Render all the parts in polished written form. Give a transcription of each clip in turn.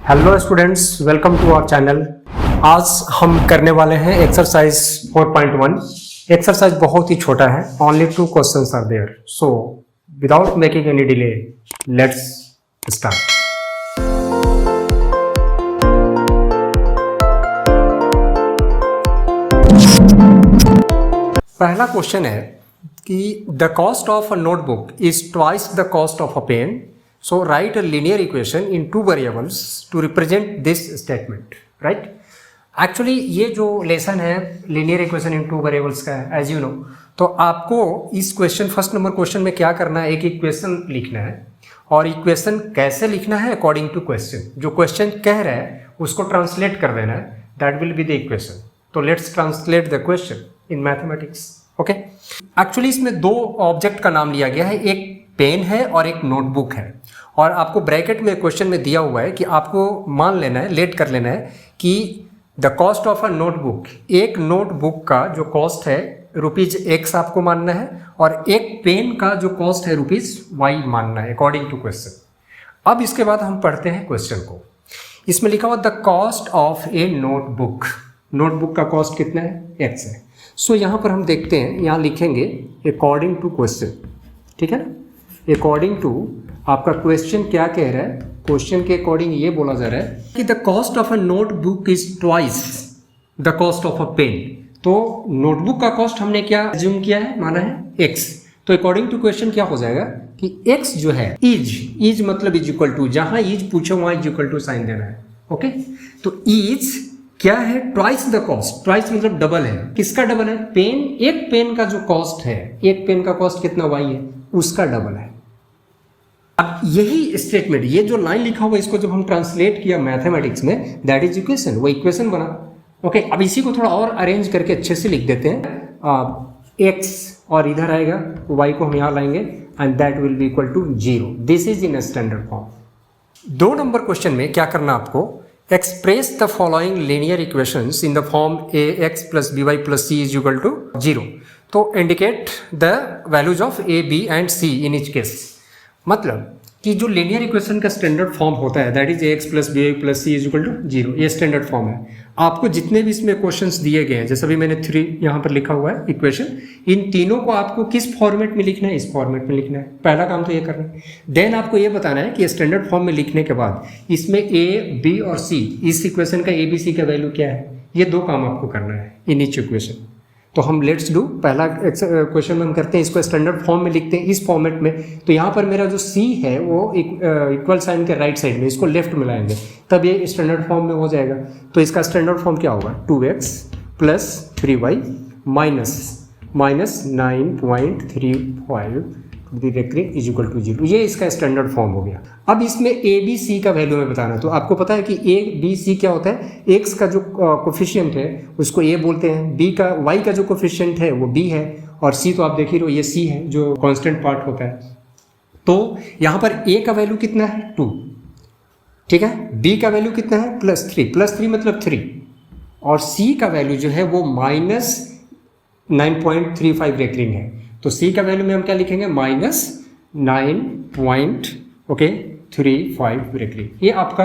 Hello students, welcome to our channel. आज हम करने वाले हैं एक्सरसाइज 4.1। एक्सरसाइज बहुत ही छोटा है, only 2 questions are there. So without making any delay, let's start. पहला क्वेश्चन है कि the cost of a notebook is twice the cost of a pen, so write a linear equation in 2 variables to represent this statement, right? Actually ये जो lesson है linear equation in 2 variables का है, as you know। तो आपको इस question first number question में क्या करना है, एक इक्वेशन लिखना है और इक्वेशन कैसे लिखना है अकॉर्डिंग टू क्वेश्चन। जो क्वेश्चन कह रहा है उसको ट्रांसलेट कर देना है, that will be the equation. तो let's translate the question in mathematics. Okay, actually इसमें 2 ऑब्जेक्ट का नाम लिया गया है, एक पेन है और एक नोटबुक है। और आपको ब्रैकेट में क्वेश्चन में दिया हुआ है कि आपको मान लेना है, लेट कर लेना है कि the cost of a notebook, एक नोटबुक का जो कॉस्ट है ₹X आपको मानना है और एक पेन का जो कॉस्ट है ₹Y मानना है अकॉर्डिंग टू क्वेश्चन। अब इसके बाद हम पढ़ते हैं क्वेश्चन को। इसमें लिखा हुआ the cost of A notebook, notebook का कॉस्ट कितना है, X है। सो यहाँ पर हम देखते हैं, यहाँ लिखेंगे अकॉर्डिंग टू क्वेश्चन, ठीक है ना। अकॉर्डिंग टू आपका क्वेश्चन क्या कह रहा है, क्वेश्चन के अकॉर्डिंग ये बोला जा रहा है कि the cost of a notebook is twice the cost of a pen. तो नोटबुक का कॉस्ट हमने क्या अज्यूम किया है, माना है X। तो अकॉर्डिंग टू क्वेश्चन क्या हो जाएगा कि X जो है इज मतलब इज इक्वल टू, जहां इज पूछो वहां इज इक्वल टू साइन देना है। ओके, तो इज क्या है, ट्वाइस द कॉस्ट। ट्वाइस मतलब डबल है, किसका डबल है, पेन, एक पेन का जो कॉस्ट है, एक पेन का कॉस्ट कितना Y है, उसका डबल है। अब यही स्टेटमेंट, ये जो लाइन लिखा हुआ है, इसको जब हम ट्रांसलेट किया मैथमेटिक्स में, दैट इज इक्वेशन, वो इक्वेशन बना। ओके, अब इसी को थोड़ा और अरेंज करके अच्छे से लिख देते हैं। X और इधर आएगा, Y को हम यहाँ लाएंगे and that will be equal to 0। This is in standard form. 2 number question में क्या करना आपको, express the following linear equations in the form ax + by + c is equal to 0। तो indicate the values of a, b and c in each case. मतलब कि जो linear equation का standard form होता है, that is ax + by + c is equal to 0, ये standard form है। आपको जितने भी इसमें क्वेश्चंस दिए गए हैं, जैसा भी मैंने 3 यहाँ पर लिखा हुआ है इक्वेशन, इन तीनों को आपको किस फॉर्मेट में लिखना है, इस फॉर्मेट में लिखना है। पहला काम तो ये करना है। देन आपको ये बताना है कि स्टैंडर्ड फॉर्म में लिखने के बाद इसमें a, b और c, इस इक्वेशन का a, b, c का वैल्यू क्या है, ये 2 काम आपको करना है इन ईच इक्वेशन। तो हम लेट्स डू, पहला क्वेश्चन में हम करते हैं, इसको स्टैंडर्ड फॉर्म में लिखते हैं इस फॉर्मेट में। तो यहाँ पर मेरा जो C है वो इक्वल साइन के राइट साइड में, इसको लेफ्ट में लाएंगे, तब ये स्टैंडर्ड फॉर्म में हो जाएगा। तो इसका स्टैंडर्ड फॉर्म क्या होगा, 2x + 3y minus 9.35 is equal to 0। ये इसका स्टैंडर्ड फॉर्म हो गया। अब इसमें a, b, c का वैल्यू में बताना। तो आपको पता है कि a, b, c क्या होता है, x का जो कोफिशिएंट है उसको a बोलते हैं, b का, y का जो कोफिशिएंट है वो b है, और c तो आप देख ही रहे हो, ये c है जो कांस्टेंट पार्ट होता है। तो यहाँ पर a का वैल्यू कितना है, 2, ठीक है। b का वैल्यू कितना है, +3 मतलब 3, और c का वैल्यू जो है वो -9.35 रेकलिंग है। तो C का वैल्यू में हम क्या लिखेंगे, -9.35 रेकलिंग। ये आपका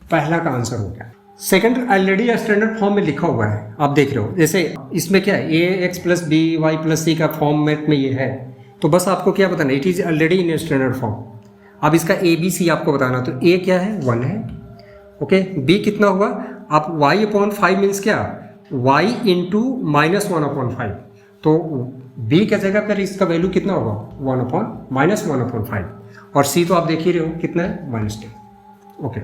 पहला का आंसर हो गया। सेकंड ऑलरेडी स्टैंडर्ड फॉर्म में लिखा हुआ है, आप देख रहे हो। जैसे इसमें क्या है, ax + by + c का फॉर्मेट में ये है, तो बस आपको क्या बताना, it is already in standard form. अब इसका a, b, c आपको बताना। तो a क्या है, 1 है, ओके। b कितना हुआ, आप y/5 मीन्स क्या, y × -1/5। तो b के जगह पर इसका वैल्यू कितना होगा, -1/5, और c तो आप देख ही रहे हो कितना है, -10। ओके,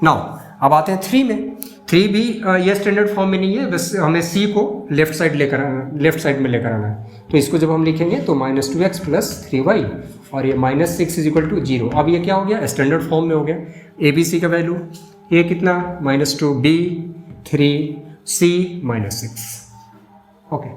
नाउ अब आते हैं 3 में। 3 भी ये स्टैंडर्ड फॉर्म में नहीं है, बस हमें c को लेफ्ट साइड में लेकर आना है। तो इसको जब हम लिखेंगे तो -2x + 3y और ये -6 इज इक्वल टू 0। अब ये क्या हो गया, स्टैंडर्ड फॉर्म में हो गया। a, b, c का वैल्यू, a कितना, -2, b 3, c -6। Okay,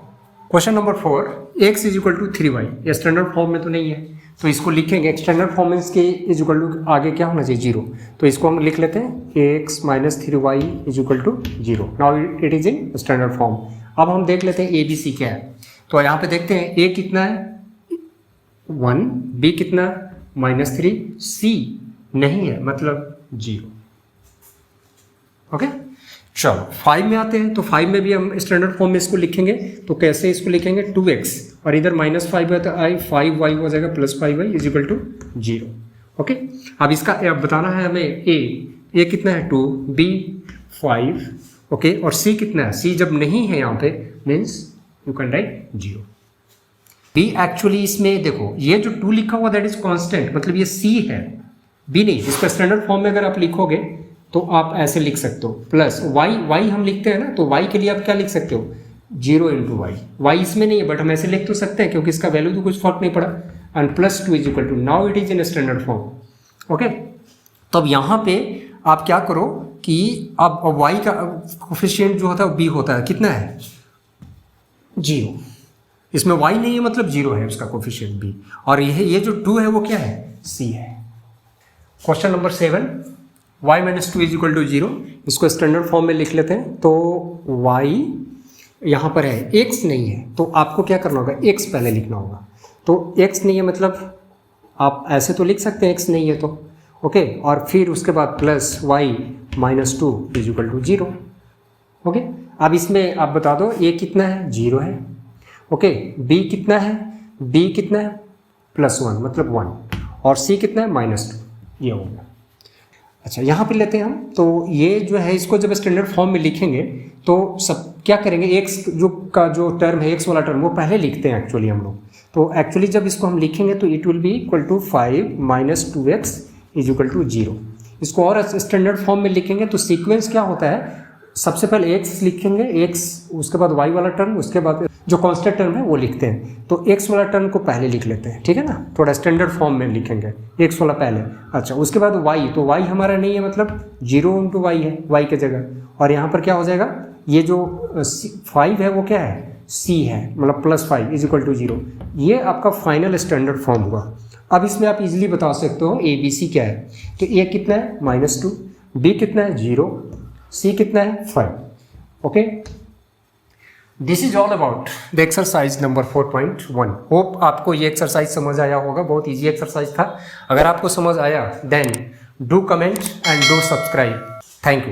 question number 4, x is equal to 3y। ये स्टैंडर्ड फॉर्म में तो नहीं है, तो इसको लिखेंगे स्टैंडर्ड फॉर्म में, इसके इज इक्वल टू आगे क्या होना चाहिए, 0। तो इसको हम लिख लेते हैं x - 3y is equal to 0। Now it is in standard form. अब हम देख लेते हैं a, b, c क्या है। तो यहाँ पे देखते हैं a कितना है, 1, b कितना, -3, c नहीं है मतलब 0। ओके चलो 5 में आते हैं, तो 5 में भी हम स्टैंडर्ड फॉर्म में इसको लिखेंगे, तो कैसे इसको लिखेंगे 2x और इधर -5 है तो 5y हो जाएगा +5y is equal to 0। Okay अब इसका अब बताना है हमें ए कितना है 2, b 5, ओके और c कितना है, c जब नहीं है यहाँ पे means you can write 0। b actually इसमें देखो ये जो 2 लिखा हुआ दैट इज कांस्टेंट, मतलब ये c है b नहीं। इसका स्टैंडर्ड फॉर्म में अगर आप लिखोगे तो आप ऐसे लिख सकते हो प्लस y हम लिखते हैं ना, तो y के लिए आप क्या लिख सकते हो 0 × y इसमें नहीं है बट हम ऐसे लिख तो सकते हैं क्योंकि इसका वैल्यू तो कुछ फर्क नहीं पड़ा, and +2 is equal to now it is in standard form. Okay तो अब यहाँ पे आप क्या करो कि अब y का कोफिशिएंट जो होता है b होता है, कितना है 0, इसमें y नहीं है मतलब 0 है उसका कोफिशिएंट b, और ये जो 2 है वो क्या है c है। Question number 7 y - 2 is equal to 0, इसको स्टैंडर्ड फॉर्म में लिख लेते हैं। तो y यहाँ पर है, x नहीं है तो आपको क्या करना होगा x पहले लिखना होगा। तो x नहीं है मतलब आप ऐसे तो लिख सकते हैं x नहीं है तो ओके और फिर उसके बाद plus y - 2 is equal to 0। Okay अब इसमें आप बता दो a कितना है 0 है, ओके b कितना है +1 मतलब 1 और c कितना है -2, ये होगा। अच्छा यहाँ पे लेते हैं हम, तो ये जो है इसको जब स्टैंडर्ड फॉर्म में लिखेंगे तो सब क्या करेंगे x जो टर्म है x वाला टर्म वो पहले लिखते हैं एक्चुअली हम लोग। तो एक्चुअली जब इसको हम लिखेंगे तो it will be equal to 5 - 2x is equal to 0। इसको और स्टैंडर्ड फॉर्म में लिखेंगे तो सीक्वेंस क्या होता है, सबसे पहले x लिखेंगे x, उसके बाद y वाला टर्म, उसके बाद जो कांस्टेंट टर्म है वो लिखते हैं। तो x वाला टर्म को पहले लिख लेते हैं, ठीक है ना, थोड़ा स्टैंडर्ड फॉर्म में लिखेंगे x वाला पहले। अच्छा उसके बाद y, तो y हमारा नहीं है मतलब 0 × y है y के जगह, और यहाँ पर क्या हो जाएगा ये जो 5 है वो क्या है c है मतलब +5 इज इक्वल टू 0। ये आपका फाइनल स्टैंडर्ड फॉर्म हुआ। अब इसमें आप इजीली बता सकते हो a b c क्या है, तो a कितना है -2, b कितना है 0, c कितना है 5। Okay this is all about the exercise number 4.1। Hope आपको ये एक्सरसाइज समझ आया होगा, बहुत इजी एक्सरसाइज था। अगर आपको समझ आया then do comment and do subscribe. Thank you.